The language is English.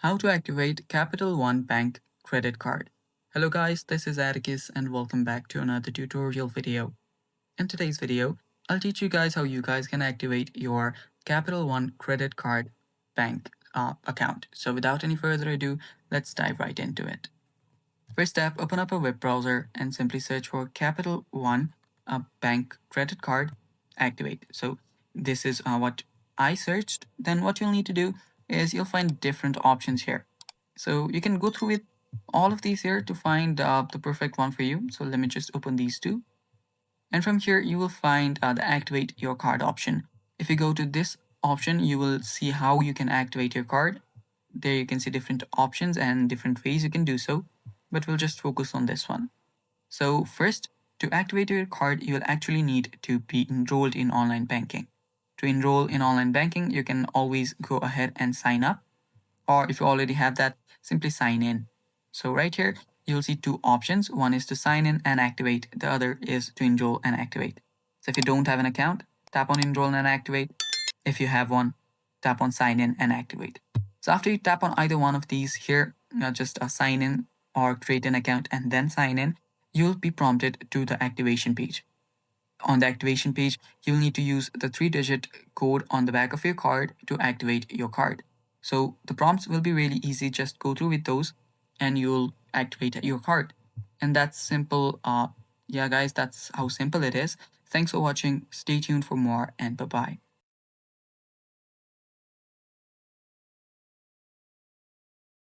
How to activate Capital One Bank credit card. Hello guys, this is Atticus and welcome back to another tutorial video. In today's video, I'll teach you guys how you guys can activate your Capital One credit card bank account. So without any further ado, let's dive right into it. First step, open up a web browser and simply search for Capital One bank credit card activate. So this is what I searched. Then what you'll need to do is you'll find different options here. So you can go through with all of these here to find the perfect one for you. So let me just open these two. And from here, you will find the activate your card option. If you go to this option, you will see how you can activate your card. There you can see different options and different ways you can do so, but we'll just focus on this one. So first, to activate your card, you'll actually need to be enrolled in online banking. To enroll in online banking, you can always go ahead and sign up, or if you already have that, simply sign in. So right here, you'll see two options. One is to sign in and activate. The other is to enroll and activate. So if you don't have an account, tap on enroll and activate. If you have one, tap on sign in and activate. So after you tap on either one of these here, just sign in or create an account and then sign in, you'll be prompted to the activation page. On the activation page, you'll need to use the 3-digit code on the back of your card to activate your card. So the prompts will be really easy. Just go through with those and you'll activate your card. And that's simple. Yeah, guys, that's how simple it is. Thanks for watching. Stay tuned for more and bye-bye.